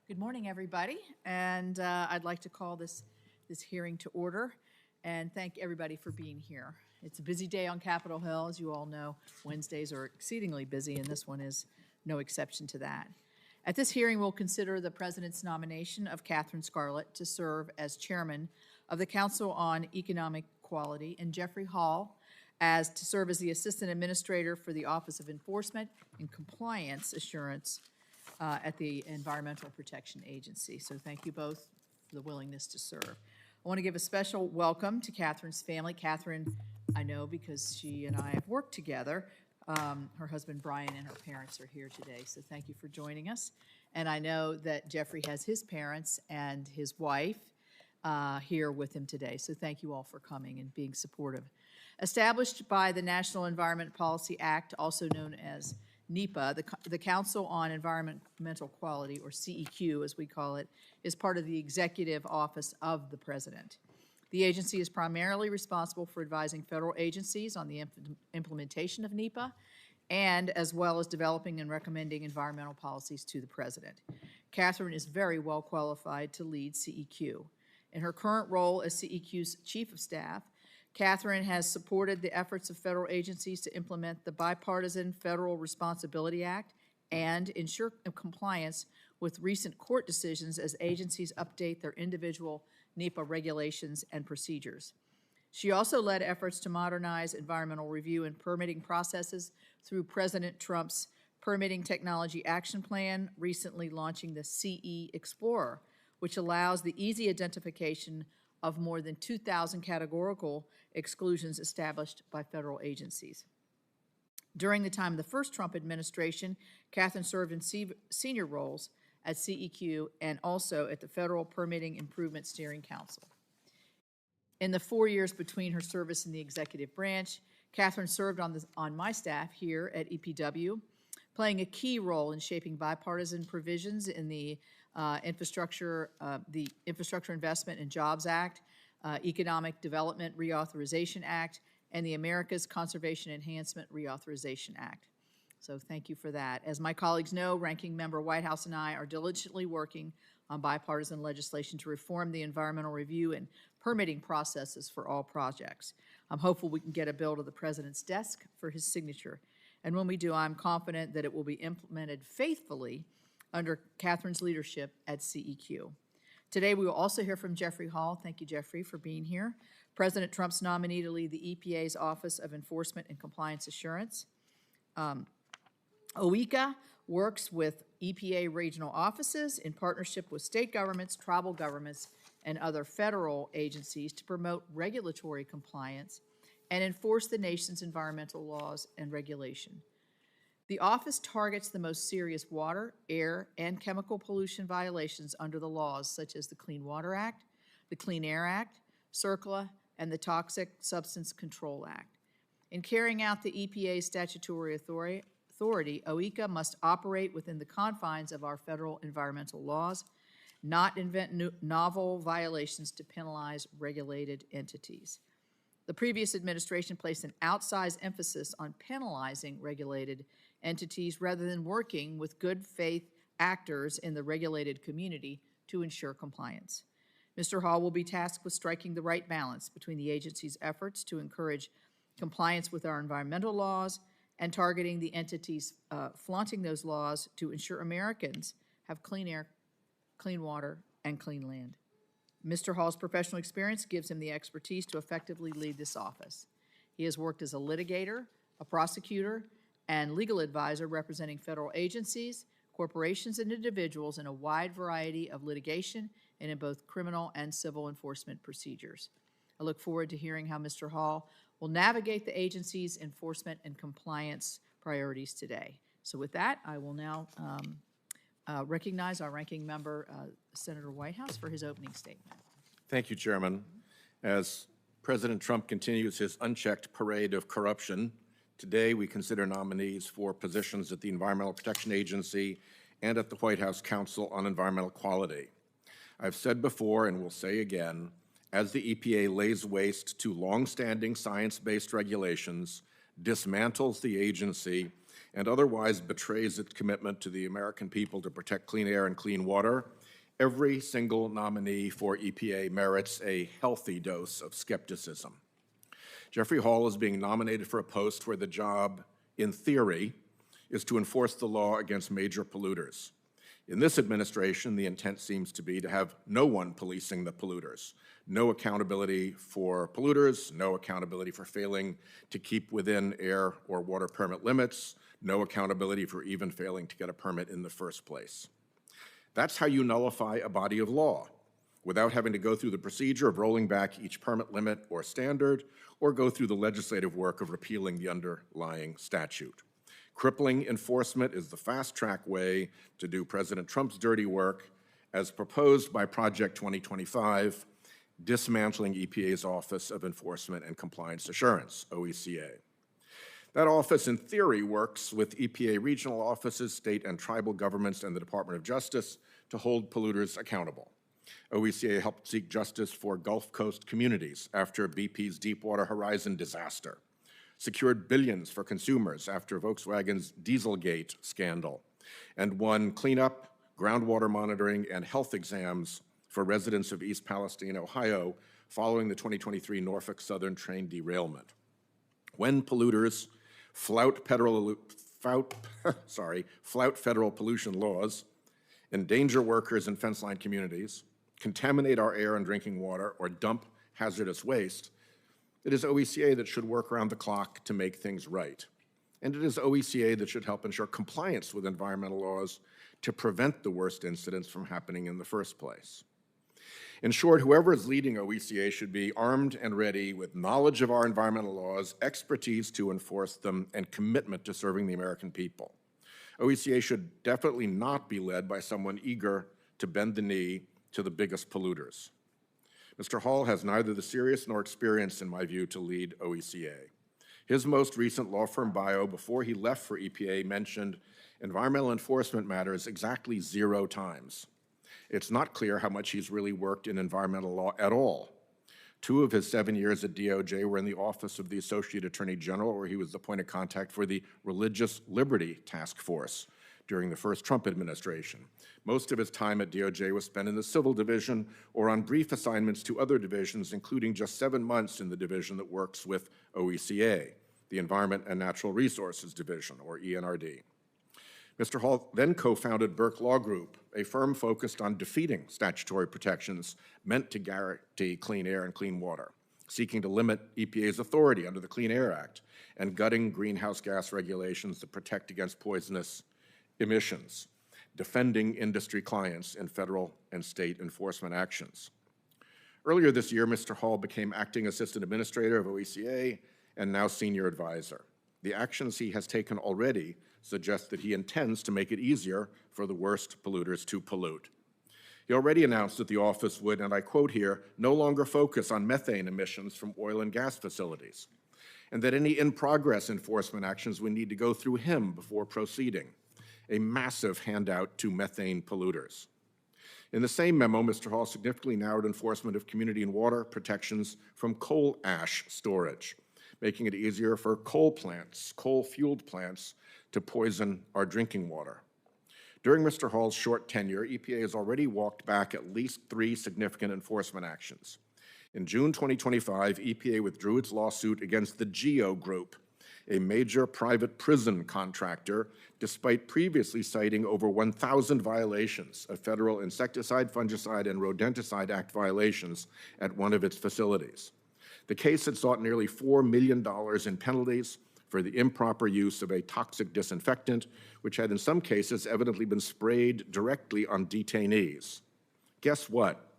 Good morning, everybody, and I'd like to call this hearing to order and thank everybody for being here. It's a busy day on Capitol Hill, as you all know. Wednesdays are exceedingly busy, and this one is no exception to that. At this hearing, we'll consider the President's nomination of Katherine Scarlett to serve as Chairman of the Council on Economic Equality and Jeffrey Hall as to serve as the Assistant Administrator for the Office of Enforcement and Compliance Assurance at the Environmental Protection Agency. So thank you both for the willingness to serve. I want to give a special welcome to Katherine's family. Katherine, I know because she and I have worked together. Her husband Brian and her parents are here today, so thank you for joining us. And I know that Jeffrey has his parents and his wife here with him today, so thank you all for coming and being supportive. Established by the National Environment Policy Act, also known as NEPA, the Council on Environmental Quality, or CEQ as we call it, is part of the Executive Office of the President. The agency is primarily responsible for advising federal agencies on the implementation of NEPA, and as well as developing and recommending environmental policies to the President. Katherine is very well qualified to lead CEQ. In her current role as CEQ's Chief of Staff, Katherine has supported the efforts of federal agencies to implement the Bipartisan Federal Responsibility Act and ensure compliance with recent court decisions as agencies update their individual NEPA regulations and procedures. She also led efforts to modernize environmental review and permitting processes through President Trump's Permitting Technology Action Plan, recently launching the CE Explorer, which allows the easy identification of more than 2,000 categorical exclusions established by federal agencies. During the time of the first Trump administration, Katherine served in senior roles at CEQ and also at the Federal Permitting Improvement Steering Council. In the 4 years between her service in the executive branch, Katherine served on my staff here at EPW, playing a key role in shaping bipartisan provisions in the Infrastructure Investment and Jobs Act, Economic Development Reauthorization Act, and the America's Conservation Enhancement Reauthorization Act. So thank you for that. As my colleagues know, Ranking Member Whitehouse and I are diligently working on bipartisan legislation to reform the environmental review and permitting processes for all projects. I'm hopeful we can get a bill to the President's desk for his signature. And when we do, I'm confident that it will be implemented faithfully under Katherine's leadership at CEQ. Today, we will also hear from Jeffrey Hall. Thank you, Jeffrey, for being here. President Trump's nominee to lead the EPA's Office of Enforcement and Compliance Assurance. OECA works with EPA regional offices in partnership with state governments, tribal governments, and other federal agencies to promote regulatory compliance and enforce the nation's environmental laws and regulation. The office targets the most serious water, air, and chemical pollution violations under the laws such as the Clean Water Act, the Clean Air Act, CERCLA, and the Toxic Substance Control Act. In carrying out the EPA's statutory authority, OECA must operate within the confines of our federal environmental laws, not invent novel violations to penalize regulated entities. The previous administration placed an outsized emphasis on penalizing regulated entities rather than working with good faith actors in the regulated community to ensure compliance. Mr. Hall will be tasked with striking the right balance between the agency's efforts to encourage compliance with our environmental laws and targeting the entities flaunting those laws to ensure Americans have clean air, clean water, and clean land. Mr. Hall's professional experience gives him the expertise to effectively lead this office. He has worked as a litigator, a prosecutor, and legal advisor representing federal agencies, corporations, and individuals in a wide variety of litigation and in both criminal and civil enforcement procedures. I look forward to hearing how Mr. Hall will navigate the agency's enforcement and compliance priorities today. So with that, I will now recognize our ranking member, Senator Whitehouse, for his opening statement. Thank you, Chairman. As President Trump continues his unchecked parade of corruption, today we consider nominees for positions at the Environmental Protection Agency and at the White House Council on Environmental Quality. I've said before and will say again, as the EPA lays waste to long-standing science-based regulations, dismantles the agency, and otherwise betrays its commitment to the American people to protect clean air and clean water, every single nominee for EPA merits a healthy dose of skepticism. Jeffrey Hall is being nominated for a post where the job, in theory, is to enforce the law against major polluters. In this administration, the intent seems to be to have no one policing the polluters. No accountability for polluters, no accountability for failing to keep within air or water permit limits, no accountability for even failing to get a permit in the first place. That's how you nullify a body of law, without having to go through the procedure of rolling back each permit limit or standard, or go through the legislative work of repealing the underlying statute. Crippling enforcement is the fast-track way to do President Trump's dirty work, as proposed by Project 2025, dismantling EPA's Office of Enforcement and Compliance Assurance, OECA. That office, in theory, works with EPA regional offices, state and tribal governments, and the Department of Justice to hold polluters accountable. OECA helped seek justice for Gulf Coast communities after BP's Deepwater Horizon disaster, secured billions for consumers after Volkswagen's Dieselgate scandal, and won cleanup, groundwater monitoring, and health exams for residents of East Palestine, Ohio, following the 2023 Norfolk Southern train derailment. When polluters flout federal pollution laws, endanger workers in fence-line communities, contaminate our air and drinking water, or dump hazardous waste, it is OECA that should work around the clock to make things right. And it is OECA that should help ensure compliance with environmental laws to prevent the worst incidents from happening in the first place. In short, whoever is leading OECA should be armed and ready with knowledge of our environmental laws, expertise to enforce them, and commitment to serving the American people. OECA should definitely not be led by someone eager to bend the knee to the biggest polluters. Mr. Hall has neither the serious nor experience, in my view, to lead OECA. His most recent law firm bio before he left for EPA mentioned environmental enforcement matters exactly 0 times. It's not clear how much he's really worked in environmental law at all. 2 of his 7 years at DOJ were in the Office of the Associate Attorney General, where he was the point of contact for the Religious Liberty Task Force during the first Trump administration. Most of his time at DOJ was spent in the Civil Division or on brief assignments to other divisions, including just 7 months in the division that works with OECA, the Environment and Natural Resources Division, or ENRD. Mr. Hall then co-founded Burke Law Group, a firm focused on defeating statutory protections meant to guarantee clean air and clean water, seeking to limit EPA's authority under the Clean Air Act, and gutting greenhouse gas regulations that protect against poisonous emissions, defending industry clients in federal and state enforcement actions. Earlier this year, Mr. Hall became acting assistant administrator of OECA and now senior advisor. The actions he has taken already suggest that he intends to make it easier for the worst polluters to pollute. He already announced that the office would, and I quote here, no longer focus on methane emissions from oil and gas facilities, and that any in-progress enforcement actions would need to go through him before proceeding, a massive handout to methane polluters. In the same memo, Mr. Hall significantly narrowed enforcement of community and water protections from coal ash storage, making it easier for coal-fueled plants, to poison our drinking water. During Mr. Hall's short tenure, EPA has already walked back at least 3 significant enforcement actions. In June 2025, EPA withdrew its lawsuit against the GEO Group, a major private prison contractor, despite previously citing over 1,000 violations of federal Insecticide, Fungicide, and Rodenticide Act violations at one of its facilities. The case had sought nearly $4 million in penalties for the improper use of a toxic disinfectant, which had in some cases evidently been sprayed directly on detainees. Guess what?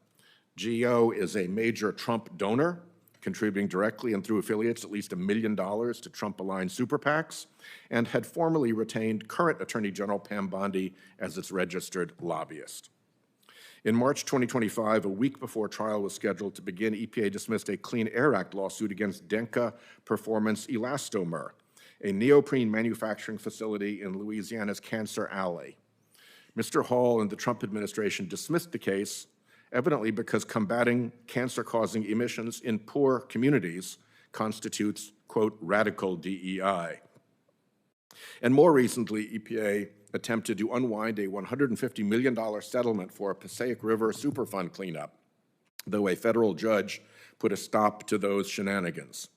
GEO is a major Trump donor, contributing directly and through affiliates at least $1 million to Trump-aligned super PACs, and had formerly retained current Attorney General Pam Bondi as its registered lobbyist. In March 2025, a week before trial was scheduled to begin, EPA dismissed a Clean Air Act lawsuit against Denka Performance Elastomer, a neoprene manufacturing facility in Louisiana's Cancer Alley. Mr. Hall and the Trump administration dismissed the case, evidently because combating cancer-causing emissions in poor communities constitutes, quote, radical DEI. And more recently, EPA attempted to unwind a $150 million settlement for a Passaic River Superfund cleanup, though a federal judge put a stop to those shenanigans.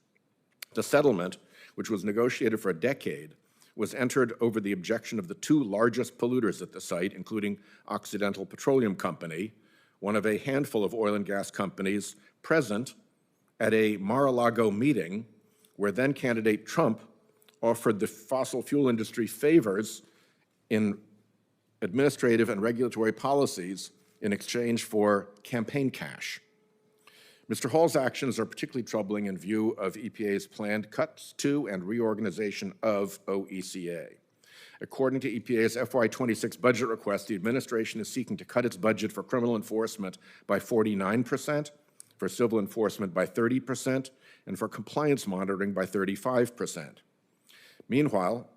The settlement, which was negotiated for a decade, was entered over the objection of the two largest polluters at the site, including Occidental Petroleum Company, one of a handful of oil and gas companies present at a Mar-a-Lago meeting where then-candidate Trump offered the fossil fuel industry favors in administrative and regulatory policies in exchange for campaign cash. Mr. Hall's actions are particularly troubling in view of EPA's planned cuts to and reorganization of OECA. According to EPA's FY26 budget request, the administration is seeking to cut its budget for criminal enforcement by 49%, for civil enforcement by 30%, and for compliance monitoring by 35%. Meanwhile,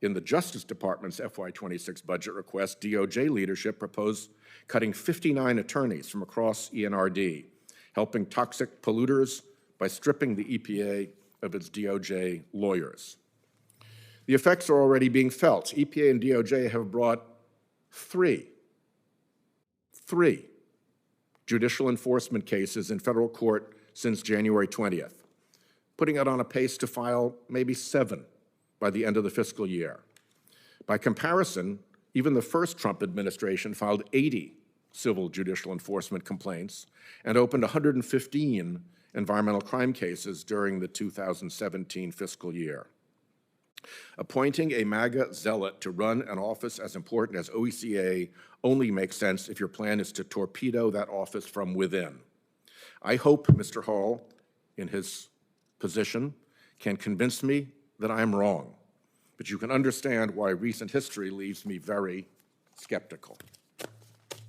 in the Justice Department's FY26 budget request, DOJ leadership proposed cutting 59 attorneys from across ENRD, helping toxic polluters by stripping the EPA of its DOJ lawyers. The effects are already being felt. EPA and DOJ have brought three judicial enforcement cases in federal court since January 20th, putting it on a pace to file maybe 7 by the end of the fiscal year. By comparison, even the first Trump administration filed 80 civil judicial enforcement complaints and opened 115 environmental crime cases during the 2017 fiscal year. Appointing a MAGA zealot to run an office as important as OECA only makes sense if your plan is to torpedo that office from within. I hope Mr. Hall, in his position, can convince me that I'm wrong, but you can understand why recent history leaves me very skeptical.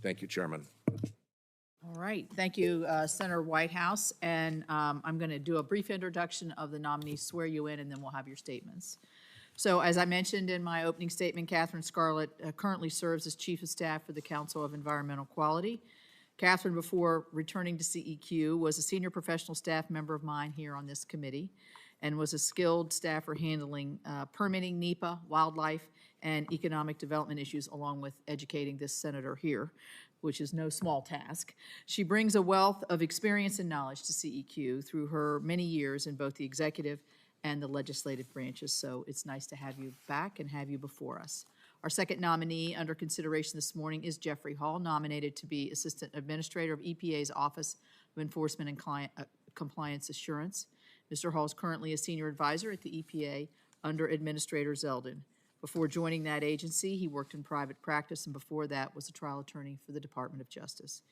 Thank you, Chairman. All right, thank you, Senator Whitehouse. And I'm going to do a brief introduction of the nominees, swear you in, and then we'll have your statements. So as I mentioned in my opening statement, Katherine Scarlett currently serves as Chief of Staff for the Council of Environmental Quality. Katherine, before returning to CEQ, was a senior professional staff member of mine here on this committee and was a skilled staffer handling permitting, NEPA, wildlife, and economic development issues, along with educating this senator here, which is no small task. She brings a wealth of experience and knowledge to CEQ through her many years in both the executive and the legislative branches, so it's nice to have you back and have you before us. Our second nominee under consideration this morning is Jeffrey Hall, nominated to be Assistant Administrator of EPA's Office of Enforcement and Compliance Assurance. Mr. Hall is currently a Senior Advisor at the EPA under Administrator Zeldin. Before joining that agency, he worked in private practice, and before that was a trial attorney for the Department of Justice.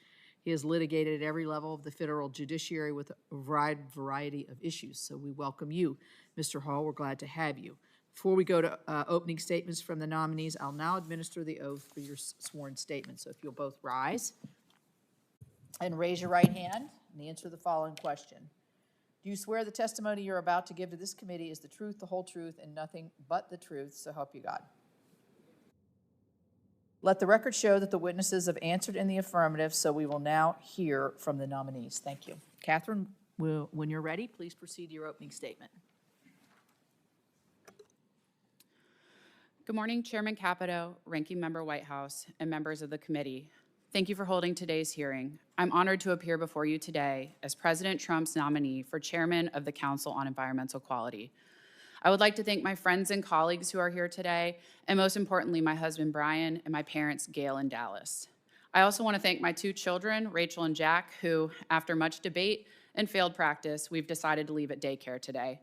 He has litigated at every level of the federal judiciary with a variety of issues, so we welcome you, Mr. Hall. We're glad to have you. Before we go to opening statements from the nominees, I'll now administer the oath for your sworn statement. So if you'll both rise and raise your right hand and answer the following question. Do you swear the testimony you're about to give to this committee is the truth, the whole truth, and nothing but the truth, so help you God? Let the record show that the witnesses have answered in the affirmative, so we will now hear from the nominees. Thank you. Katherine, when you're ready, please proceed to your opening statement. Good morning, Chairman Capito, Ranking Member Whitehouse, and members of the committee. Thank you for holding today's hearing. I'm honored to appear before you today as President Trump's nominee for Chairman of the Council on Environmental Quality. I would like to thank my friends and colleagues who are here today, and most importantly, my husband, Brian, and my parents, Gail and Dallas. I also want to thank my 2 children, Rachel and Jack, who, after much debate and failed practice, we've decided to leave at daycare today.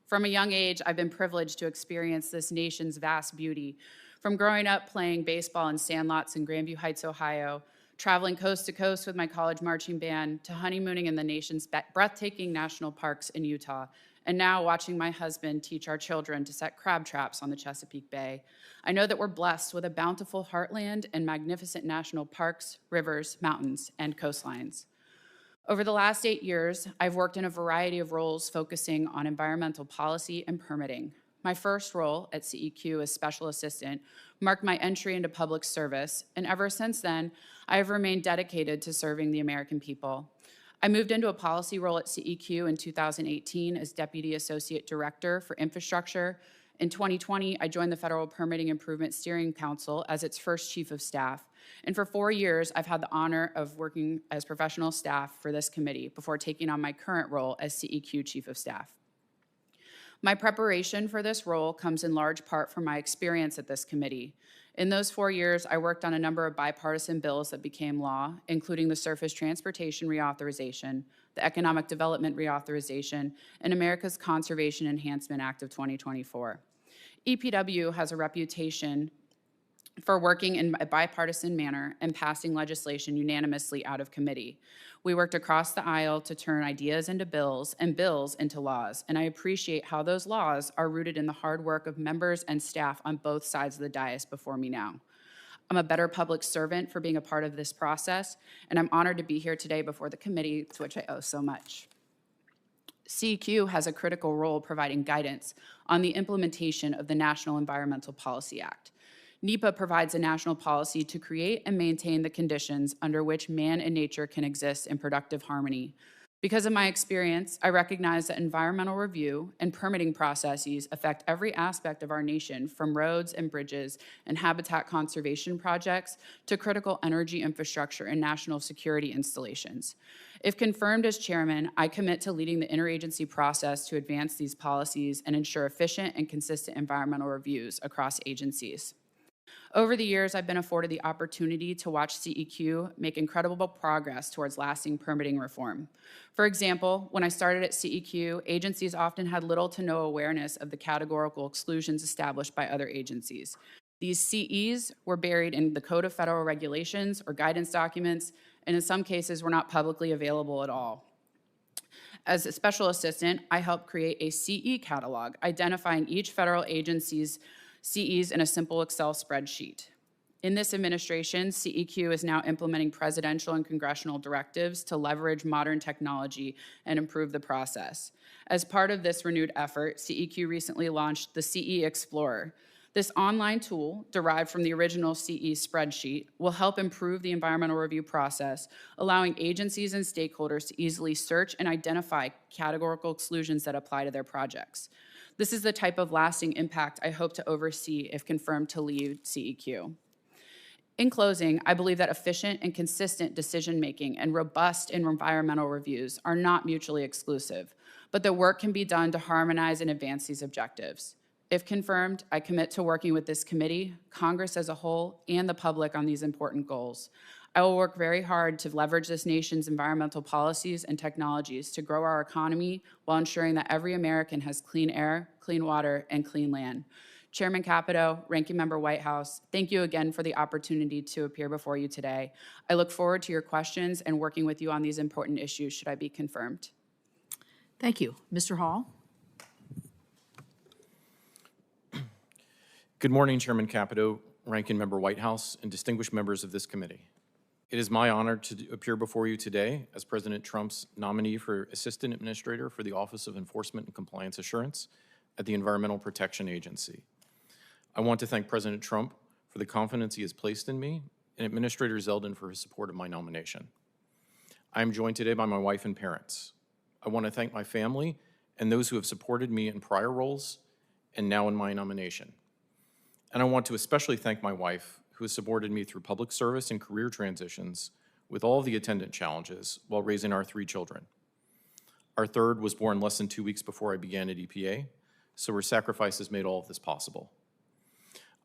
From a young age, I've been privileged to experience this nation's vast beauty, from growing up playing baseball in sandlots in Grandview Heights, Ohio, traveling coast to coast with my college marching band, to honeymooning in the nation's breathtaking national parks in Utah, and now watching my husband teach our children to set crab traps on the Chesapeake Bay. I know that we're blessed with a bountiful heartland and magnificent national parks, rivers, mountains, and coastlines. Over the last 8 years, I've worked in a variety of roles focusing on environmental policy and permitting. My first role at CEQ as Special Assistant marked my entry into public service, and ever since then, I have remained dedicated to serving the American people. I moved into a policy role at CEQ in 2018 as Deputy Associate Director for Infrastructure. In 2020, I joined the Federal Permitting Improvement Steering Council as its first Chief of Staff. And for 4 years, I've had the honor of working as professional staff for this committee before taking on my current role as CEQ Chief of Staff. My preparation for this role comes in large part from my experience at this committee. In those 4 years, I worked on a number of bipartisan bills that became law, including the Surface Transportation Reauthorization, the Economic Development Reauthorization, and America's Conservation Enhancement Act of 2024. EPW has a reputation for working in a bipartisan manner and passing legislation unanimously out of committee. We worked across the aisle to turn ideas into bills and bills into laws, and I appreciate how those laws are rooted in the hard work of members and staff on both sides of the dais before me now. I'm a better public servant for being a part of this process, and I'm honored to be here today before the committee, to which I owe so much. CEQ has a critical role providing guidance on the implementation of the National Environmental Policy Act. NEPA provides a national policy to create and maintain the conditions under which man and nature can exist in productive harmony. Because of my experience, I recognize that environmental review and permitting processes affect every aspect of our nation, from roads and bridges and habitat conservation projects to critical energy infrastructure and national security installations. If confirmed as chairman, I commit to leading the interagency process to advance these policies and ensure efficient and consistent environmental reviews across agencies. Over the years, I've been afforded the opportunity to watch CEQ make incredible progress towards lasting permitting reform. For example, when I started at CEQ, agencies often had little to no awareness of the categorical exclusions established by other agencies. These CEs were buried in the Code of Federal Regulations or guidance documents, and in some cases were not publicly available at all. As a special assistant, I helped create a CE catalog identifying each federal agency's CEs in a simple Excel spreadsheet. In this administration, CEQ is now implementing presidential and congressional directives to leverage modern technology and improve the process. As part of this renewed effort, CEQ recently launched the CE Explorer. This online tool, derived from the original CE spreadsheet, will help improve the environmental review process, allowing agencies and stakeholders to easily search and identify categorical exclusions that apply to their projects. This is the type of lasting impact I hope to oversee if confirmed to lead CEQ. In closing, I believe that efficient and consistent decision-making and robust environmental reviews are not mutually exclusive, but that work can be done to harmonize and advance these objectives. If confirmed, I commit to working with this committee, Congress as a whole, and the public on these important goals. I will work very hard to leverage this nation's environmental policies and technologies to grow our economy while ensuring that every American has clean air, clean water, and clean land. Chairman Capito, Ranking Member Whitehouse, thank you again for the opportunity to appear before you today. I look forward to your questions and working with you on these important issues should I be confirmed. Thank you. Mr. Hall? Good morning, Chairman Capito, Ranking Member Whitehouse, and distinguished members of this committee. It is my honor to appear before you today as President Trump's nominee for Assistant Administrator for the Office of Enforcement and Compliance Assurance at the Environmental Protection Agency. I want to thank President Trump for the confidence he has placed in me and Administrator Zeldin for his support of my nomination. I am joined today by my wife and parents. I want to thank my family and those who have supported me in prior roles and now in my nomination. And I want to especially thank my wife, who has supported me through public service and career transitions with all of the attendant challenges while raising our 3 children. Our third was born less than 2 weeks before I began at EPA, so her sacrifices made all of this possible.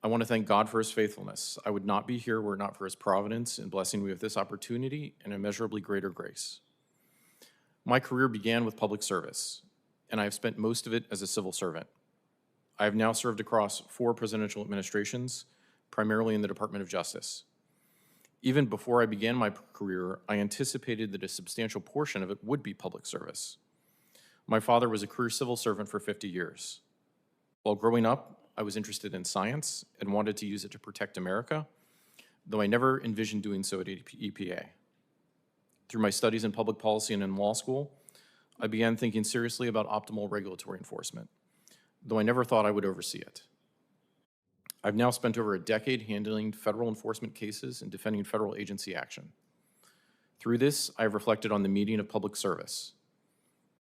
I want to thank God for his faithfulness. I would not be here were it not for his providence in blessing me with this opportunity and immeasurably greater grace. My career began with public service, and I have spent most of it as a civil servant. I have now served across 4 presidential administrations, primarily in the Department of Justice. Even before I began my career, I anticipated that a substantial portion of it would be public service. My father was a career civil servant for 50 years. While growing up, I was interested in science and wanted to use it to protect America, though I never envisioned doing so at EPA. Through my studies in public policy and in law school, I began thinking seriously about optimal regulatory enforcement, though I never thought I would oversee it. I've now spent over a decade handling federal enforcement cases and defending federal agency action. Through this, I have reflected on the meaning of public service.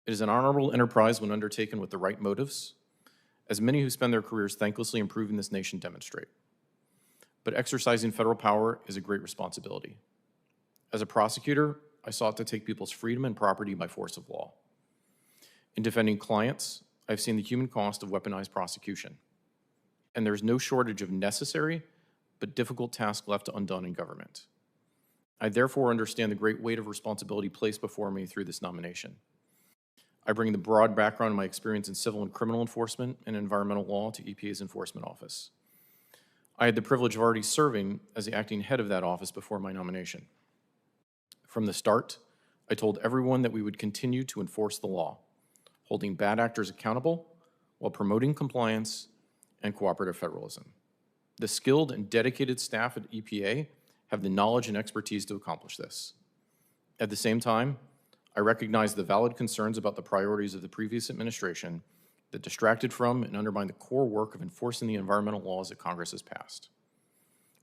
It is an honorable enterprise when undertaken with the right motives, as many who spend their careers thanklessly improving this nation demonstrate. But exercising federal power is a great responsibility. As a prosecutor, I sought to take people's freedom and property by force of law. In defending clients, I've seen the human cost of weaponized prosecution, and there's no shortage of necessary but difficult tasks left undone in government. I therefore understand the great weight of responsibility placed before me through this nomination. I bring the broad background of my experience in civil and criminal enforcement and environmental law to EPA's Enforcement Office. I had the privilege of already serving as the acting head of that office before my nomination. From the start, I told everyone that we would continue to enforce the law, holding bad actors accountable while promoting compliance and cooperative federalism. The skilled and dedicated staff at EPA have the knowledge and expertise to accomplish this. At the same time, I recognize the valid concerns about the priorities of the previous administration that distracted from and undermined the core work of enforcing the environmental laws that Congress has passed.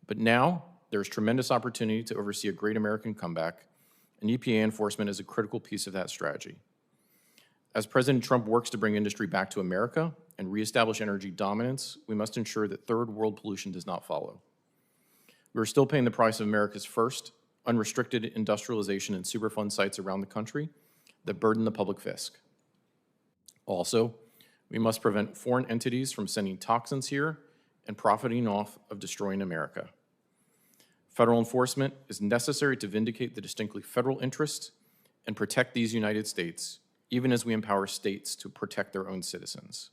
But now, there is tremendous opportunity to oversee a great American comeback, and EPA enforcement is a critical piece of that strategy. As President Trump works to bring industry back to America and reestablish energy dominance, we must ensure that third world pollution does not follow. We are still paying the price of America's first unrestricted industrialization and Superfund sites around the country that burden the public fisc. Also, we must prevent foreign entities from sending toxins here and profiting off of destroying America. Federal enforcement is necessary to vindicate the distinctly federal interest and protect these United States, even as we empower states to protect their own citizens.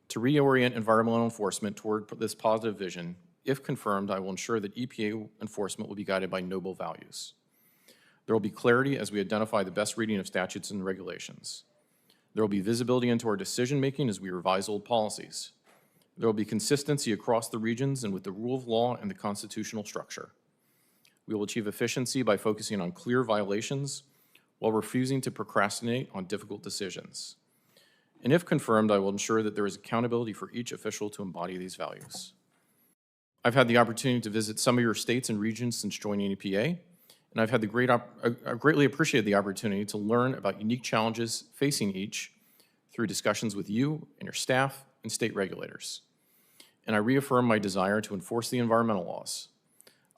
To reorient environmental enforcement toward this positive vision, if confirmed, I will ensure that EPA enforcement will be guided by noble values. There will be clarity as we identify the best reading of statutes and regulations. There will be visibility into our decision-making as we revise old policies. There will be consistency across the regions and with the rule of law and the constitutional structure. We will achieve efficiency by focusing on clear violations while refusing to procrastinate on difficult decisions. And if confirmed, I will ensure that there is accountability for each official to embody these values. I've had the opportunity to visit some of your states and regions since joining EPA, and I've had I greatly appreciated the opportunity to learn about unique challenges facing each through discussions with you and your staff and state regulators. And I reaffirm my desire to enforce the environmental laws.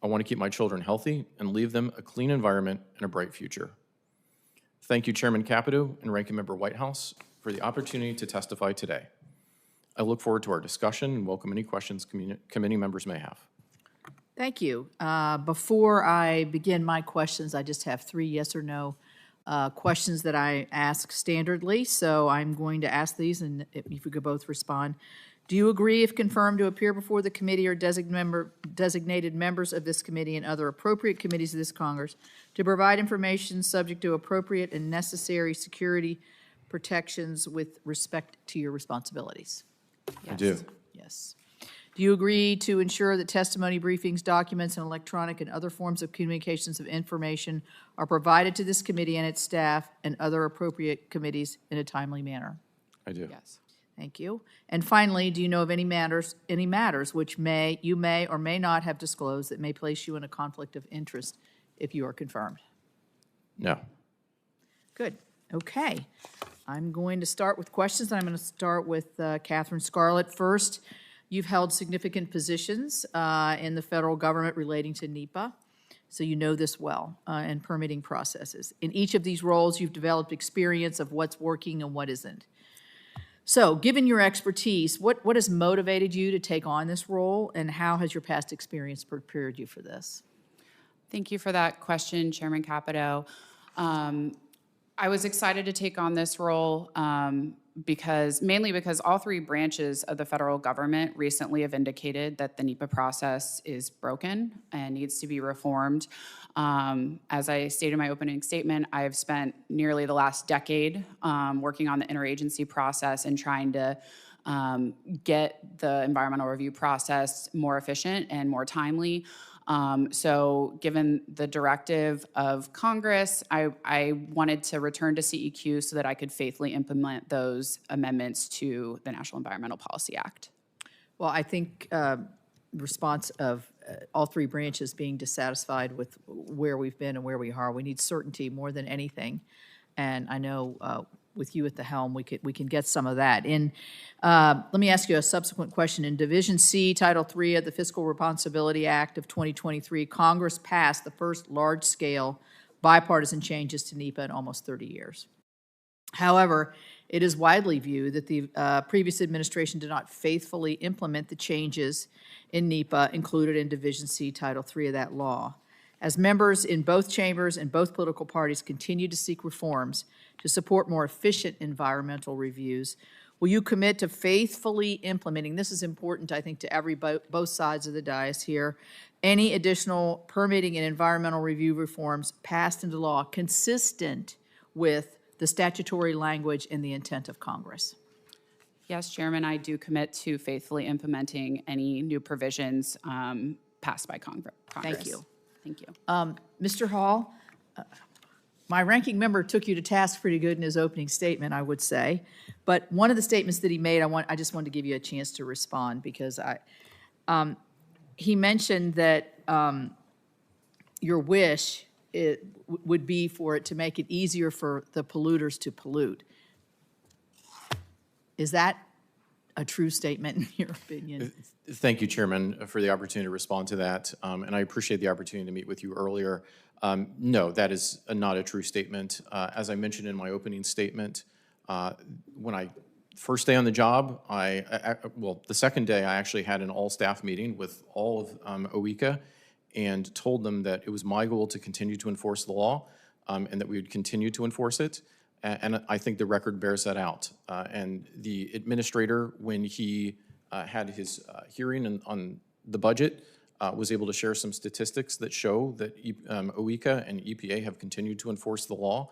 I want to keep my children healthy and leave them a clean environment and a bright future. Thank you, Chairman Capito and Ranking Member Whitehouse, for the opportunity to testify today. I look forward to our discussion and welcome any questions committee members may have. Thank you. Before I begin my questions, I just have 3 yes or no questions that I ask standardly. So I'm going to ask these, and if you could both respond. Do you agree, if confirmed, to appear before the committee or designated members of this committee and other appropriate committees of this Congress to provide information subject to appropriate and necessary security protections with respect to your responsibilities? I do. Yes. Do you agree to ensure that testimony, briefings, documents, and electronic and other forms of communications of information are provided to this committee and its staff and other appropriate committees in a timely manner? I do. Yes. Thank you. And finally, do you know of any matters which you may or may not have disclosed that may place you in a conflict of interest if you are confirmed? No. Good. Okay. I'm going to start with questions. I'm going to start with Katherine Scarlett first. You've held significant positions in the federal government relating to NEPA, so you know this well, and permitting processes. In each of these roles, you've developed experience of what's working and what isn't. So, given your expertise, what has motivated you to take on this role, and how has your past experience prepared you for this? Thank you for that question, Chairman Capito. I was excited to take on this role mainly because all 3 branches of the federal government recently have indicated that the NEPA process is broken and needs to be reformed. As I stated in my opening statement, I've spent nearly the last decade working on the interagency process and trying to get the environmental review process more efficient and more timely. So given the directive of Congress, I wanted to return to CEQ so that I could faithfully implement those amendments to the National Environmental Policy Act. Well, I think response of all three branches being dissatisfied with where we've been and where we are. We need certainty more than anything. And I know with you at the helm, we can get some of that. Let me ask you a subsequent question. In Division C, Title III of the Fiscal Responsibility Act of 2023, Congress passed the first large-scale bipartisan changes to NEPA in almost 30 years. However, it is widely viewed that the previous administration did not faithfully implement the changes in NEPA included in Division C, Title III of that law. As members in both chambers and both political parties continue to seek reforms to support more efficient environmental reviews, will you commit to faithfully implementing, this is important, I think, to both sides of the dais here, any additional permitting and environmental review reforms passed into law consistent with the statutory language and the intent of Congress? Yes, Chairman, I do commit to faithfully implementing any new provisions passed by Congress. Thank you. Thank you. Mr. Hall, my ranking member took you to task pretty good in his opening statement, I would say. But one of the statements that he made, I just wanted to give you a chance to respond, because he mentioned that your wish would be for it to make it easier for the polluters to pollute. Is that a true statement in your opinion? Thank you, Chairman, for the opportunity to respond to that, and I appreciate the opportunity to meet with you earlier. No, that is not a true statement. As I mentioned in my opening statement, when I first day on the job, well, the second day, I actually had an all-staff meeting with all of OECA and told them that it was my goal to continue to enforce the law and that we would continue to enforce it. And I think the record bears that out. And the administrator, when he had his hearing on the budget, was able to share some statistics that show that OECA and EPA have continued to enforce the law.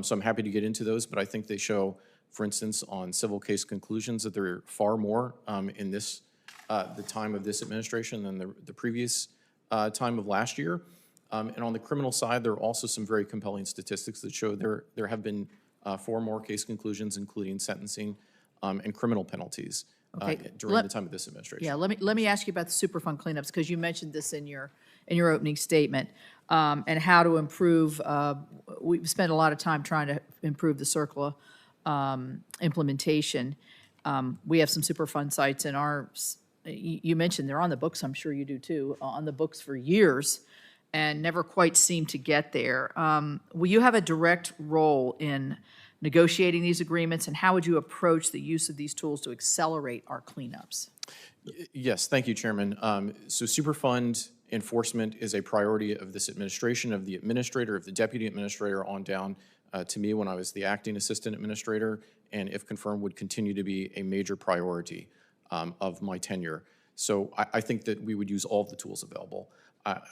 So I'm happy to get into those, but I think they show, for instance, on civil case conclusions, that there are far more in this the time of this administration than the previous time of last year. And on the criminal side, there are also some very compelling statistics that show there have been 4 more case conclusions, including sentencing and criminal penalties during the time of this administration. Yeah, let me ask you about the Superfund cleanups, because you mentioned this in your opening statement, and how to improve. We've spent a lot of time trying to improve the CERCLA implementation. We have some Superfund sites in our. You mentioned they're on the books. I'm sure you do too. On the books for years, and never quite seem to get there. Will you have a direct role in negotiating these agreements, and how would you approach the use of these tools to accelerate our cleanups? Yes, thank you, Chairman. So Superfund enforcement is a priority of this administration, of the administrator, of the deputy administrator, on down to me when I was the acting assistant administrator, and if confirmed, would continue to be a major priority of my tenure. So I think that we would use all of the tools available.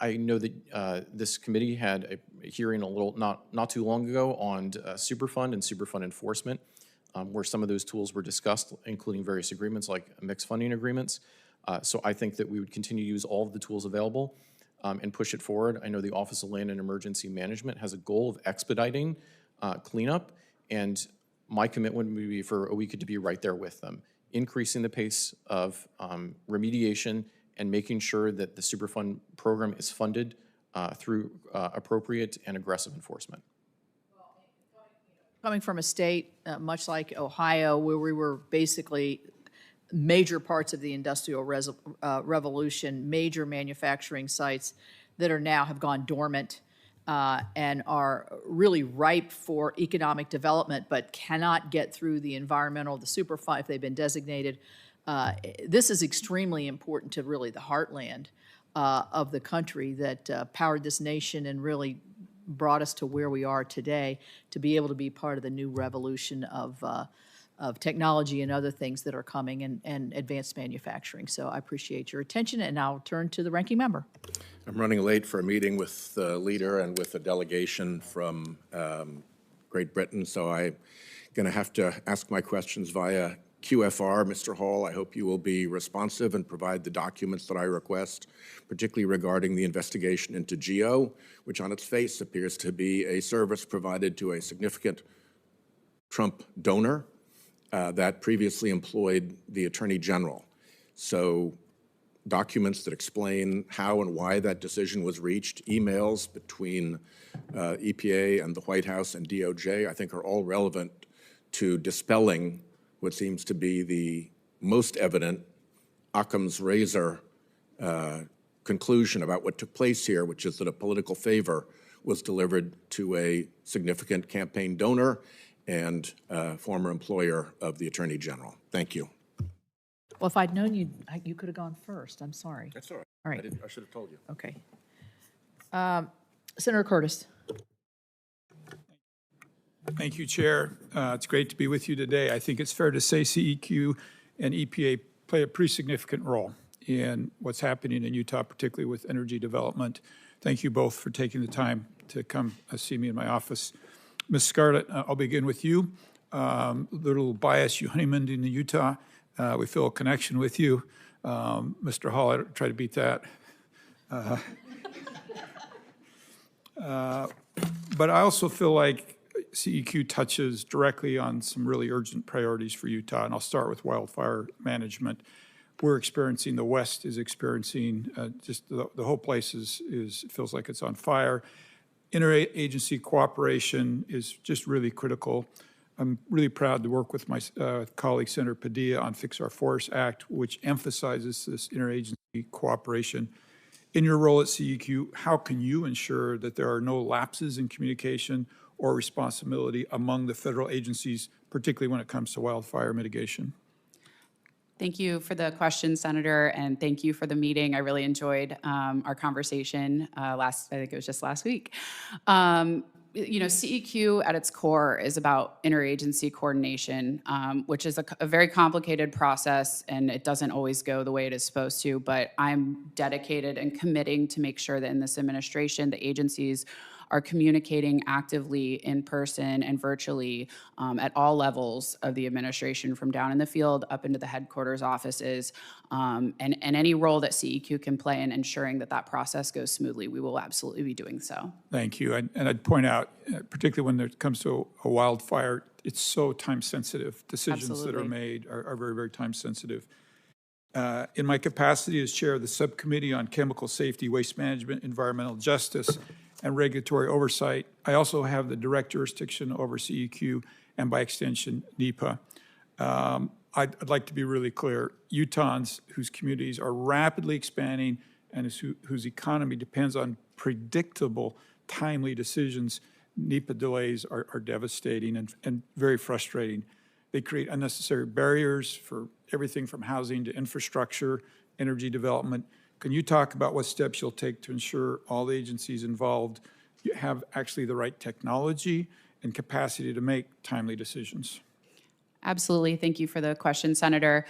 I know that this committee had a hearing not too long ago on Superfund and Superfund enforcement, where some of those tools were discussed, including various agreements like mixed funding agreements. So I think that we would continue to use all of the tools available and push it forward. I know the Office of Land and Emergency Management has a goal of expediting cleanup, and my commitment would be for OECA to be right there with them, increasing the pace of remediation and making sure that the Superfund program is funded through appropriate and aggressive enforcement. Coming from a state much like Ohio, where we were basically major parts of the Industrial Revolution, major manufacturing sites that are now have gone dormant and are really ripe for economic development, but cannot get through the environmental, the Superfund, if they've been designated. This is extremely important to really the heartland of the country that powered this nation and really brought us to where we are today, to be able to be part of the new revolution of technology and other things that are coming, and advanced manufacturing. So I appreciate your attention, and I'll turn to the ranking member. I'm running late for a meeting with the leader and with a delegation from Great Britain, so I'm going to have to ask my questions via QFR. Mr. Hall, I hope you will be responsive and provide the documents that I request, particularly regarding the investigation into GEO, which on its face appears to be a service provided to a significant Trump donor that previously employed the Attorney General. So documents that explain how and why that decision was reached, emails between EPA and the White House and DOJ, I think are all relevant to dispelling what seems to be the most evident Occam's razor conclusion about what took place here, which is that a political favor was delivered to a significant campaign donor and former employer of the Attorney General. Thank you. Well, if I'd known you could have gone first. I'm sorry. That's all right. All right. I should have told you. Okay. Senator Curtis. Thank you, Chair. It's great to be with you today. I think it's fair to say CEQ and EPA play a pretty significant role in what's happening in Utah, particularly with energy development. Thank you both for taking the time to come see me in my office. Ms. Scarlett, I'll begin with you. Little bias, you honeymooned in Utah. We feel a connection with you. Mr. Hall, I try to beat that. But I also feel like CEQ touches directly on some really urgent priorities for Utah, and I'll start with wildfire management. We're experiencing, the West is experiencing, just the whole place it feels like it's on fire. Interagency cooperation is just really critical. I'm really proud to work with my colleague, Senator Padilla, on Fix Our Forests Act, which emphasizes this interagency cooperation. In your role at CEQ, how can you ensure that there are no lapses in communication or responsibility among the federal agencies, particularly when it comes to wildfire mitigation? Thank you for the question, Senator, and thank you for the meeting. I really enjoyed our conversation I think it was just last week. CEQ at its core is about interagency coordination, which is a very complicated process, and it doesn't always go the way it is supposed to, but I'm dedicated and committing to make sure that in this administration, the agencies are communicating actively in person and virtually at all levels of the administration, from down in the field up into the headquarters offices, and any role that CEQ can play in ensuring that that process goes smoothly, we will absolutely be doing so. Thank you. And I'd point out, particularly when it comes to a wildfire, it's so time sensitive. Decisions Absolutely. that are made are very, very time sensitive. In my capacity as chair of the subcommittee on chemical safety, waste management, environmental justice, and regulatory oversight, I also have the direct jurisdiction over CEQ and, by extension, NEPA. I'd like to be really clear. Utahns whose communities are rapidly expanding and whose economy depends on predictable, timely decisions, NEPA delays are devastating and very frustrating. They create unnecessary barriers for everything from housing to infrastructure, energy development. Can you talk about what steps you'll take to ensure all the agencies involved have actually the right technology and capacity to make timely decisions? Absolutely. Thank you for the question, Senator.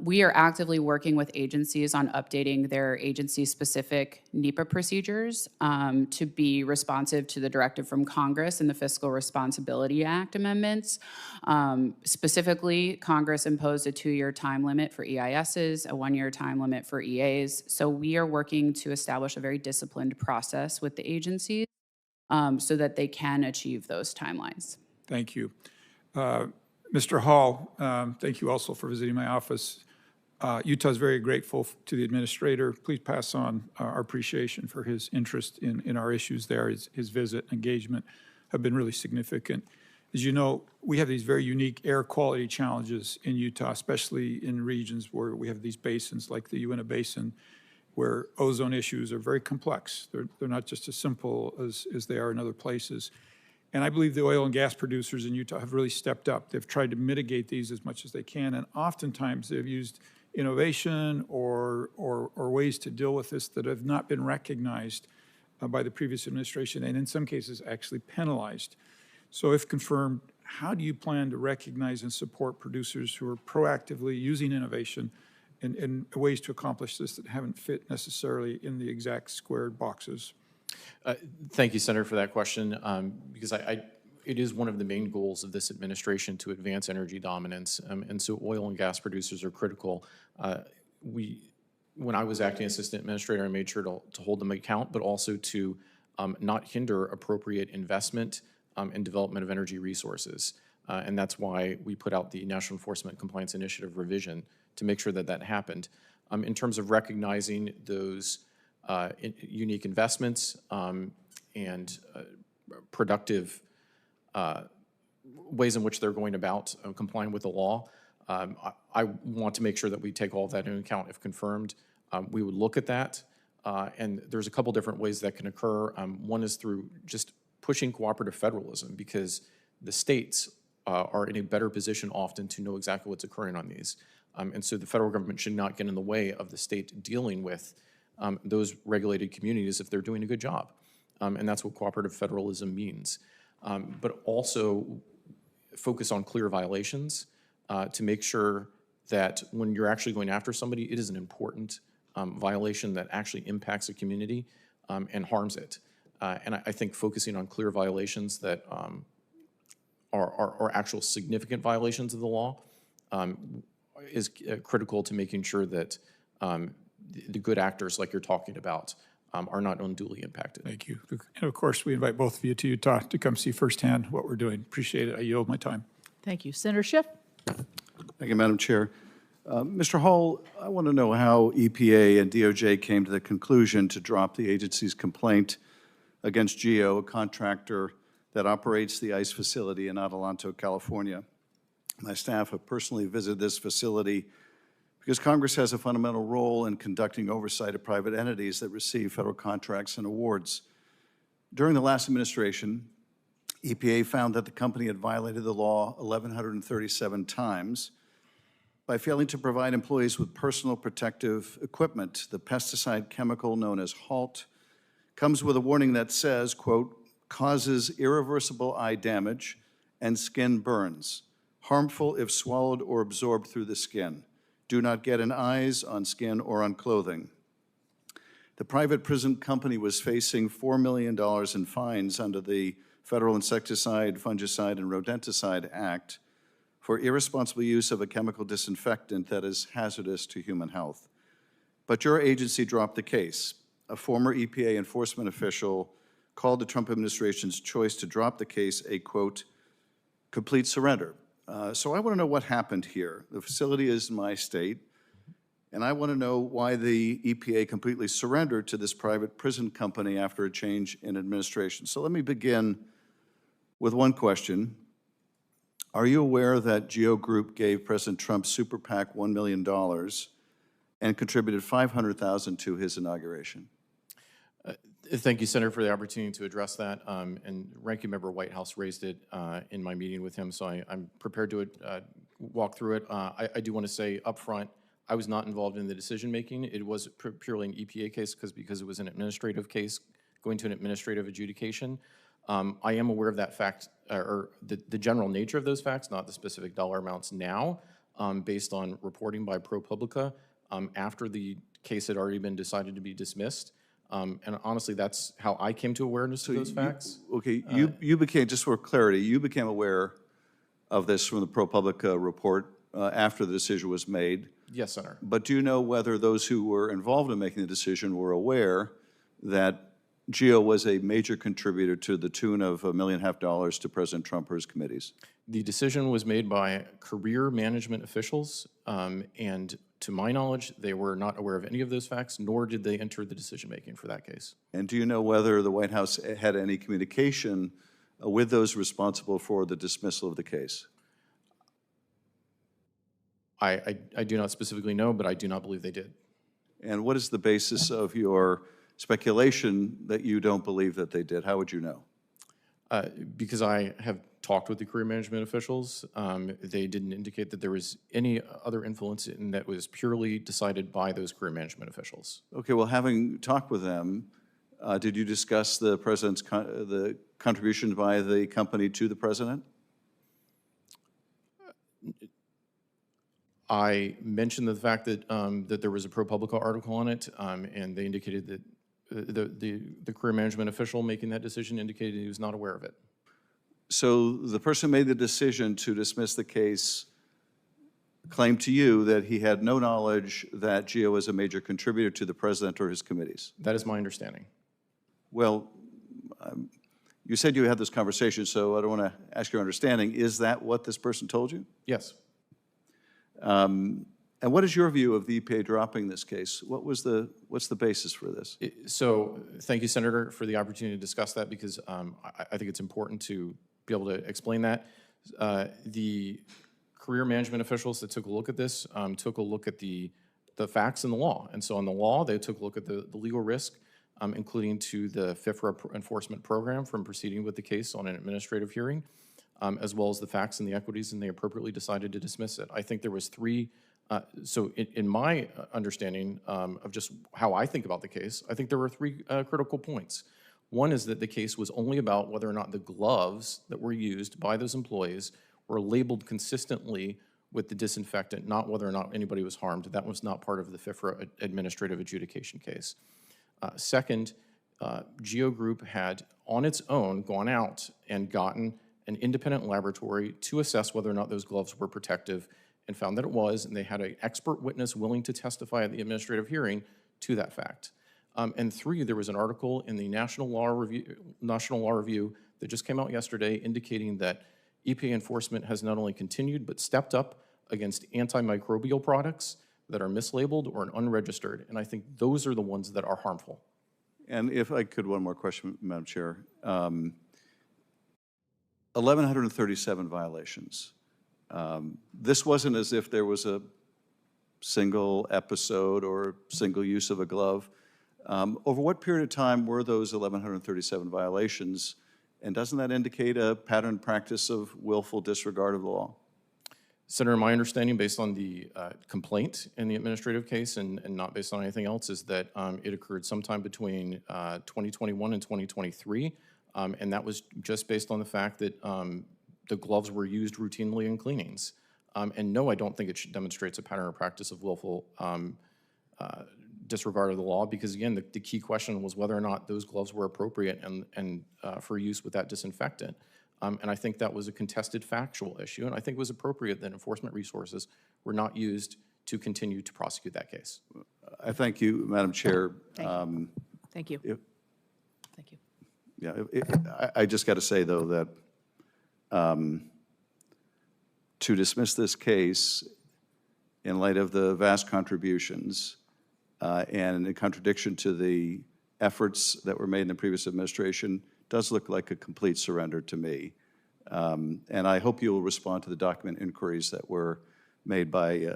We are actively working with agencies on updating their agency-specific NEPA procedures to be responsive to the directive from Congress and the Fiscal Responsibility Act amendments. Specifically, Congress imposed a 2-year time limit for EISs, a 1-year time limit for EAs. So we are working to establish a very disciplined process with the agencies so that they can achieve those timelines. Thank you. Mr. Hall, thank you also for visiting my office. Utah is very grateful to the administrator. Please pass on our appreciation for his interest in our issues there. His visit and engagement have been really significant. As you know, we have these very unique air quality challenges in Utah, especially in regions where we have these basins like the Uinta Basin, where ozone issues are very complex. They're not just as simple as they are in other places. And I believe the oil and gas producers in Utah have really stepped up. They've tried to mitigate these as much as they can, and oftentimes they've used innovation or ways to deal with this that have not been recognized by the previous administration, and in some cases actually penalized. So if confirmed, how do you plan to recognize and support producers who are proactively using innovation and ways to accomplish this that haven't fit necessarily in the exact squared boxes? Thank you, Senator, for that question, because it is one of the main goals of this administration to advance energy dominance, and so oil and gas producers are critical. When I was acting assistant administrator, I made sure to hold them account, but also to not hinder appropriate investment and development of energy resources. And that's why we put out the National Enforcement Compliance Initiative revision to make sure that that happened. in terms of recognizing those unique investments and productive ways in which they're going about complying with the law. I want to make sure that we take all of that into account if confirmed. We would look at that, and there's a couple different ways that can occur. One is through just pushing cooperative federalism, because the states are in a better position often to know exactly what's occurring on these. And so the federal government should not get in the way of the state dealing with those regulated communities if they're doing a good job. And that's what cooperative federalism means. But also focus on clear violations to make sure that when you're actually going after somebody, it is an important violation that actually impacts a community and harms it. And I think focusing on clear violations that are actual significant violations of the law is critical to making sure that the good actors like you're talking about are not unduly impacted. Thank you. And of course, we invite both of you to Utah to come see firsthand what we're doing. Appreciate it. I yield my time. Thank you. Senator Schiff? Thank you, Madam Chair. Mr. Hall, I want to know how EPA and DOJ came to the conclusion to drop the agency's complaint against GEO, a contractor that operates the ICE facility in Adelanto, California. My staff have personally visited this facility because Congress has a fundamental role in conducting oversight of private entities that receive federal contracts and awards. During the last administration, EPA found that the company had violated the law 1,137 times by failing to provide employees with personal protective equipment. The pesticide chemical known as HALT comes with a warning that says, quote, causes irreversible eye damage and skin burns, harmful if swallowed or absorbed through the skin. Do not get in eyes, on skin, or on clothing. The private prison company was facing $4 million in fines under the Federal Insecticide, Fungicide, and Rodenticide Act for irresponsible use of a chemical disinfectant that is hazardous to human health. But your agency dropped the case. A former EPA enforcement official called the Trump administration's choice to drop the case a, quote, complete surrender. So I want to know what happened here. The facility is in my state, and I want to know why the EPA completely surrendered to this private prison company after a change in administration. So let me begin with one question. Are you aware that GEO Group gave President Trump's super PAC $1 million and contributed $500,000 to his inauguration? Thank you, Senator, for the opportunity to address that. And Ranking Member Whitehouse raised it in my meeting with him, so I'm prepared to walk through it. I do want to say up front, I was not involved in the decision-making. It was purely an EPA case because it was an administrative case going to an administrative adjudication. I am aware of that fact, or the general nature of those facts, not the specific dollar amounts now, based on reporting by ProPublica after the case had already been decided to be dismissed. And honestly, that's how I came to awareness of those facts. You became, just for clarity, you became aware of this from the ProPublica report after the decision was made. Yes, Senator. But do you know whether those who were involved in making the decision were aware that GEO was a major contributor to the tune of $1.5 million to President Trump or his committees? The decision was made by career management officials, and to my knowledge, they were not aware of any of those facts, nor did they enter the decision-making for that case. And do you know whether the White House had any communication with those responsible for the dismissal of the case? I do not specifically know, but I do not believe they did. And what is the basis of your speculation that you don't believe that they did? How would you know? Because I have talked with the career management officials. They didn't indicate that there was any other influence, and that was purely decided by those career management officials. Okay, well, having talked with them, did you discuss the president's the contribution by the company to the president? I mentioned the fact that that there was a ProPublica article on it, and they indicated that the career management official making that decision indicated he was not aware of it. So the person who made the decision to dismiss the case claimed to you that he had no knowledge that GEO was a major contributor to the president or his committees. That is my understanding. Well, you said you had this conversation, so I don't want to ask your understanding. Is that what this person told you? Yes. And what is your view of the EPA dropping this case? What's the basis for this? So thank you, Senator, for the opportunity to discuss that because I think it's important to be able to explain that. The career management officials that took a look at this took a look at the facts and the law. And so on the law, they took a look at the legal risk, including to the FIFRA enforcement program from proceeding with the case on an administrative hearing, as well as the facts and the equities, and they appropriately decided to dismiss it. I think there was three. So in my understanding of just how I think about the case, I think there were three critical points. One is that the case was only about whether or not the gloves that were used by those employees were labeled consistently with the disinfectant, not whether or not anybody was harmed. That was not part of the FIFRA administrative adjudication case. Second, GEO Group had on its own gone out and gotten an independent laboratory to assess whether or not those gloves were protective and found that it was, and they had an expert witness willing to testify at the administrative hearing to that fact. And three, there was an article in the National Law Review that just came out yesterday indicating that EPA enforcement has not only continued but stepped up against antimicrobial products that are mislabeled or unregistered, and I think those are the ones that are harmful. And if I could, one more question, Madam Chair. 1,137 violations. This wasn't as if there was a single episode or single use of a glove. Over what period of time were those 1,137 violations? And doesn't that indicate a pattern practice of willful disregard of the law? Senator, my understanding, based on the complaint in the administrative case and not based on anything else, is that it occurred sometime between 2021 and 2023, and that was just based on the fact that the gloves were used routinely in cleanings. And no, I don't think it demonstrates a pattern or practice of willful disregard of the law, because again, the key question was whether or not those gloves were appropriate and for use with that disinfectant. And I think that was a contested factual issue, and I think it was appropriate that enforcement resources were not used to continue to prosecute that case. I thank you, Madam Chair. Thank you. If- Thank you. Yeah, I just got to say, though, that to dismiss this case in light of the vast contributions and in contradiction to the efforts that were made in the previous administration does look like a complete surrender to me. And I hope you will respond to the document inquiries that were made by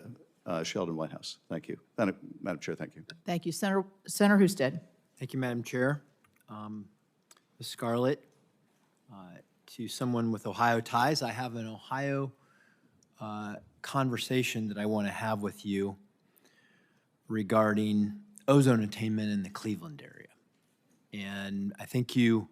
Sheldon Whitehouse. Thank you. Madam Chair, thank you. Thank you. Senator Husted. Thank you, Madam Chair. Ms. Scarlett, to someone with Ohio ties, I have an Ohio conversation that I want to have with you regarding ozone attainment in the Cleveland area. And I think you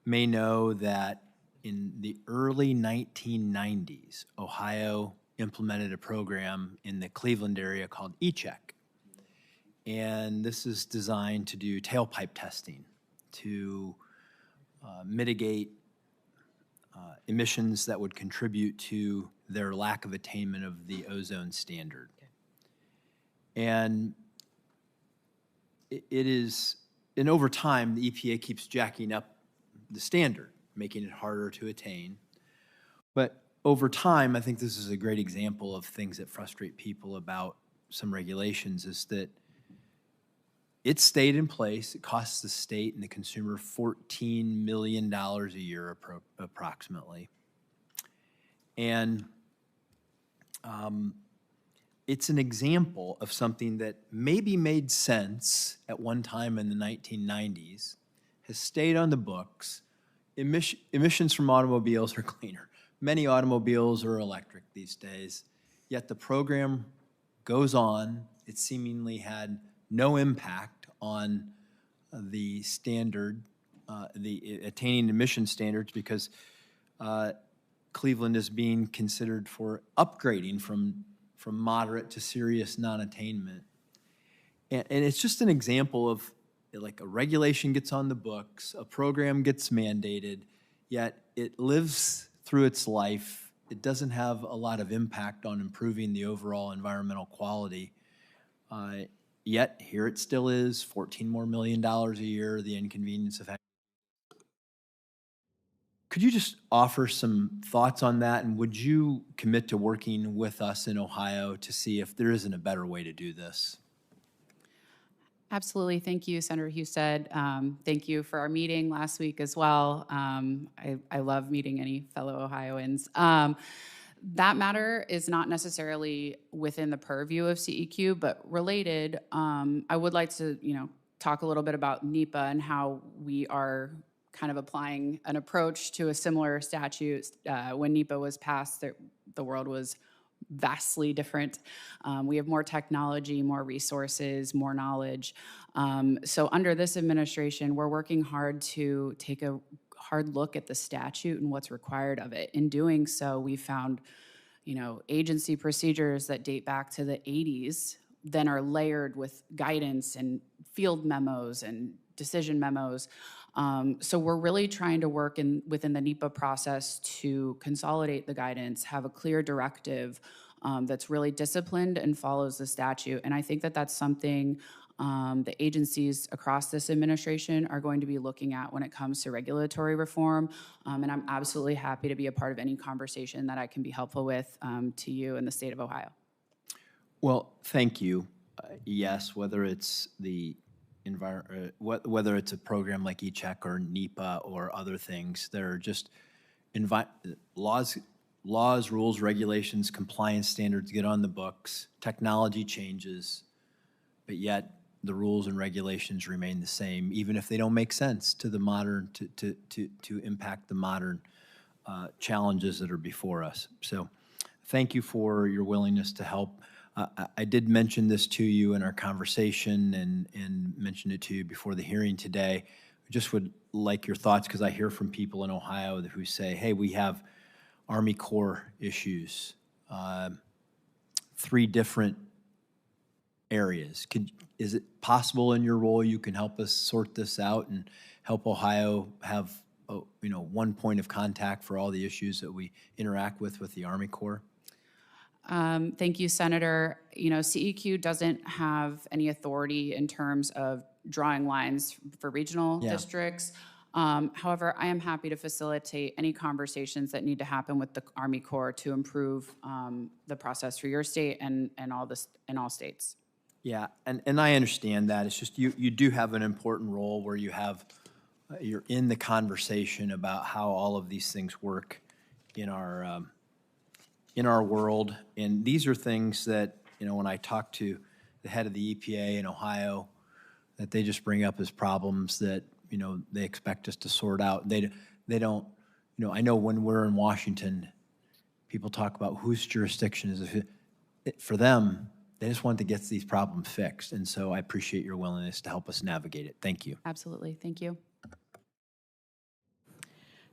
may know that in the early 1990s, Ohio implemented a program in the Cleveland area called E-Check. And this is designed to do tailpipe testing to mitigate emissions that would contribute to their lack of attainment of the ozone standard. And it is, and over time, the EPA keeps jacking up the standard, making it harder to attain. But over time, I think this is a great example of things that frustrate people about some regulations, is that it stayed in place. It costs the state and the consumer $14 million a year approximately. And it's an example of something that maybe made sense at one time in the 1990s, has stayed on the books. Emissions from automobiles are cleaner. Many automobiles are electric these days, yet the program goes on. It seemingly had no impact on the standard, the attaining emission standards, because Cleveland is being considered for upgrading from moderate to serious non-attainment. And it's just an example of, like, a regulation gets on the books, a program gets mandated, yet it lives through its life. It doesn't have a lot of impact on improving the overall environmental quality. Yet here it still is, $14 more million a year, the inconvenience of having. Could you just offer some thoughts on that? And would you commit to working with us in Ohio to see if there isn't a better way to do this? Absolutely. Thank you, Senator Husted. Thank you for our meeting last week as well. I love meeting any fellow Ohioans. That matter is not necessarily within the purview of CEQ, but related. I would like to, talk a little bit about NEPA and how we are kind of applying an approach to a similar statute. When NEPA was passed, the world was vastly different. We have more technology, more resources, more knowledge. So under this administration, we're working hard to take a hard look at the statute and what's required of it. In doing so, we found, agency procedures that date back to the 80s, then are layered with guidance and field memos and decision memos. So we're really trying to work within the NEPA process to consolidate the guidance, have a clear directive that's really disciplined and follows the statute. And I think that that's something the agencies across this administration are going to be looking at when it comes to regulatory reform. And I'm absolutely happy to be a part of any conversation that I can be helpful with to you in the state of Ohio. Well, thank you. Yes, whether it's whether it's a program like eCheck or NEPA or other things, there are just laws, rules, regulations, compliance standards get on the books, technology changes, but yet the rules and regulations remain the same, even if they don't make sense to the modern, to impact the modern challenges that are before us. So thank you for your willingness to help. I did mention this to you in our conversation and mentioned it to you before the hearing today. I just would like your thoughts, because I hear from people in Ohio who say, hey, we have Army Corps issues, 3 different areas. Is it possible in your role you can help us sort this out and help Ohio have one point of contact for all the issues that we interact with the Army Corps? Thank you, Senator. CEQ doesn't have any authority in terms of drawing lines for regional districts. However, I am happy to facilitate any conversations that need to happen with the Army Corps to improve the process for your state and all states. Yeah, and I understand that. It's just you do have an important role where you're in the conversation about how all of these things work in our world. And these are things that, when I talk to the head of the EPA in Ohio, that they just bring up as problems that, they expect us to sort out. They don't, I know when we're in Washington, people talk about whose jurisdiction is it. For them, they just want to get these problems fixed. And so I appreciate your willingness to help us navigate it. Thank you. Absolutely. Thank you.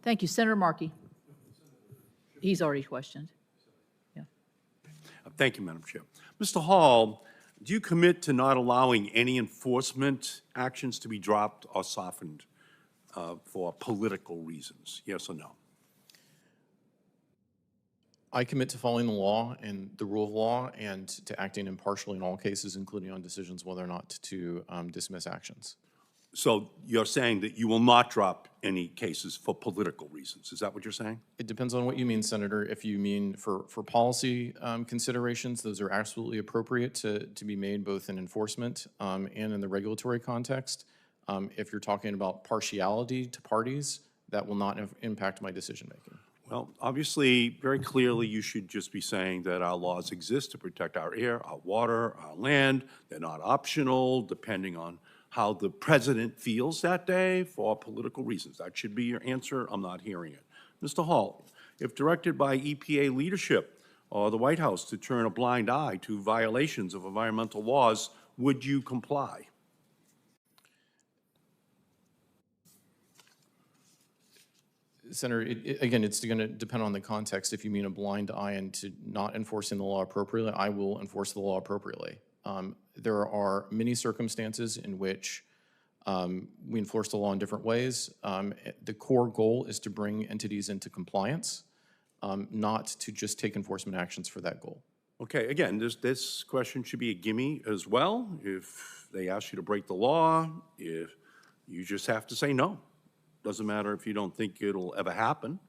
Thank you. Senator Markey. He's already questioned. Thank you, Madam Chair. Mr. Hall, do you commit to not allowing any enforcement actions to be dropped or softened for political reasons? Yes or no? I commit to following the law and the rule of law and to acting impartially in all cases, including on decisions whether or not to dismiss actions. So you're saying that you will not drop any cases for political reasons. Is that what you're saying? It depends on what you mean, Senator. If you mean for policy considerations, those are absolutely appropriate to be made both in enforcement and in the regulatory context. If you're talking about partiality to parties, that will not impact my decision-making. Well, obviously, very clearly, you should just be saying that our laws exist to protect our air, our water, our land. They're not optional, depending on how the president feels that day for political reasons. That should be your answer. I'm not hearing it. Mr. Hall, if directed by EPA leadership or the White House to turn a blind eye to violations of environmental laws, would you comply? Senator, again, it's going to depend on the context. If you mean a blind eye and to not enforcing the law appropriately, I will enforce the law appropriately. There are many circumstances in which we enforce the law in different ways. The core goal is to bring entities into compliance, not to just take enforcement actions for that goal. Okay, again, this question should be a gimme as well. If they ask you to break the law, if you just have to say no. Doesn't matter if you don't think it'll ever happen.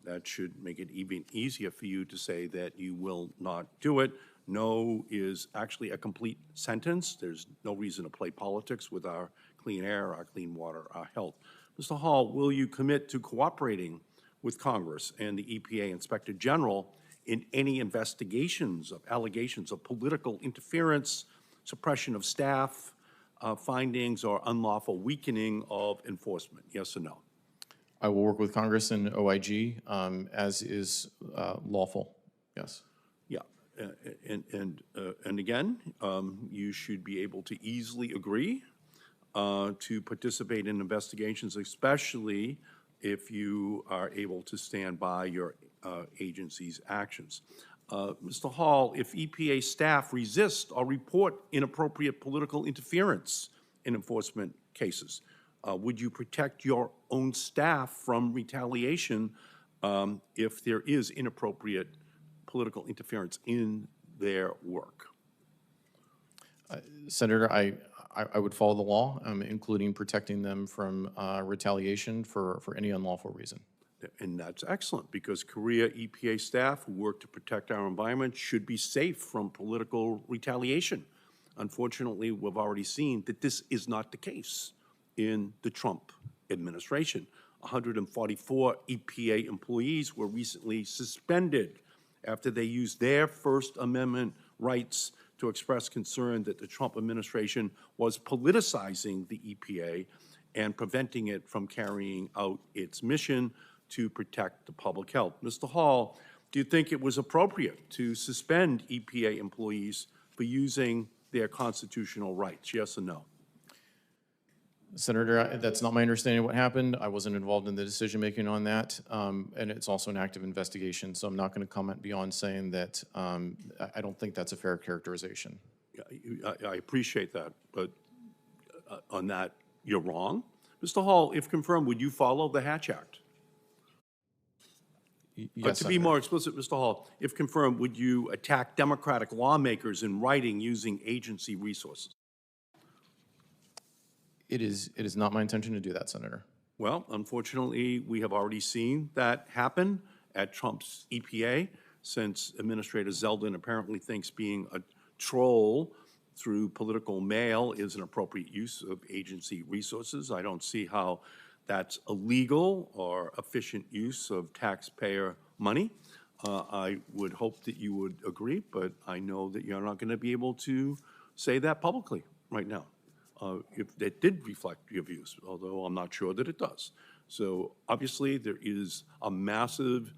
That should make it even easier for you to say that you will not do it. No is actually a complete sentence. There's no reason to play politics with our clean air, our clean water, our health. Mr. Hall, will you commit to cooperating with Congress and the EPA Inspector General in any investigations of allegations of political interference, suppression of staff, findings, or unlawful weakening of enforcement? Yes or no? I will work with Congress and OIG as is lawful, yes. Yeah, and again, you should be able to easily agree to participate in investigations, especially if you are able to stand by your agency's actions. Mr. Hall, if EPA staff resist or report inappropriate political interference in enforcement cases, would you protect your own staff from retaliation if there is inappropriate political interference in their work? Senator, I would follow the law, including protecting them from retaliation for any unlawful reason. And that's excellent, because Korea EPA staff who work to protect our environment should be safe from political retaliation. Unfortunately, we've already seen that this is not the case in the Trump administration. 144 EPA employees were recently suspended after they used their First Amendment rights to express concern that the Trump administration was politicizing the EPA and preventing it from carrying out its mission to protect the public health. Mr. Hall, do you think it was appropriate to suspend EPA employees for using their constitutional rights? Yes or no? Senator, that's not my understanding of what happened. I wasn't involved in the decision-making on that, and it's also an active investigation, so I'm not going to comment beyond saying that I don't think that's a fair characterization. I appreciate that, but on that, you're wrong. Mr. Hall, if confirmed, would you follow the Hatch Act? Yes, To be more explicit, Mr. Hall, if confirmed, would you attack Democratic lawmakers in writing using agency resources? It is not my intention to do that, Senator. Well, unfortunately, we have already seen that happen at Trump's EPA, since Administrator Zeldin apparently thinks being a troll through political mail is an appropriate use of agency resources. I don't see how that's illegal or efficient use of taxpayer money. I would hope that you would agree, but I know that you're not going to be able to say that publicly right now. If that did reflect your views, although I'm not sure that it does. So obviously there is a massive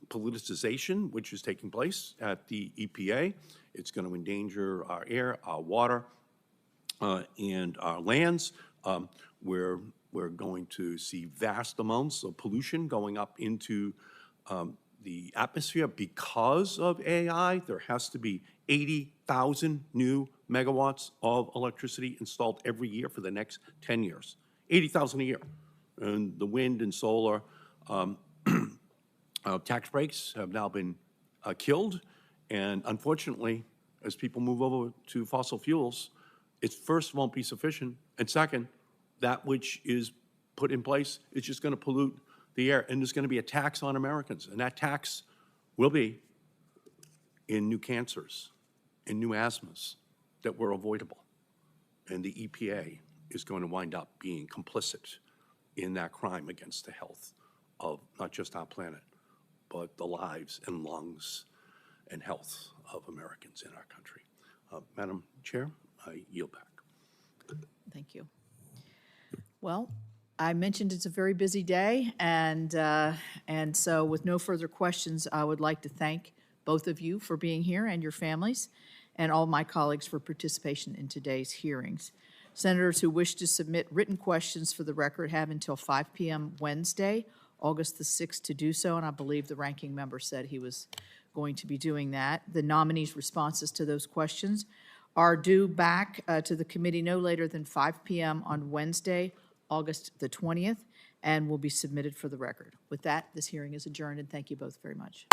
politicization which is taking place at the EPA. It's going to endanger our air, our water, and our lands. We're going to see vast amounts of pollution going up into the atmosphere because of AI. There has to be 80,000 new megawatts of electricity installed every year for the next 10 years. 80,000 a year. And the wind and solar tax breaks have now been killed. And unfortunately, as people move over to fossil fuels, it first won't be sufficient. And second, that which is put in place is just going to pollute the air. And there's going to be a tax on Americans. And that tax will be in new cancers, in new asthmas that were avoidable. And the EPA is going to wind up being complicit in that crime against the health of not just our planet, but the lives and lungs and health of Americans in our country. Madam Chair, I yield back. Thank you. Well, I mentioned it's a very busy day, and so with no further questions, I would like to thank both of you for being here and your families, and all my colleagues for participation in today's hearings. Senators who wish to submit written questions for the record have until 5 p.m. Wednesday, August the 6th, to do so, and I believe the ranking member said he was going to be doing that. The nominees' responses to those questions are due back to the committee no later than 5 p.m. on Wednesday, August the 20th, and will be submitted for the record. With that, this hearing is adjourned, and thank you both very much.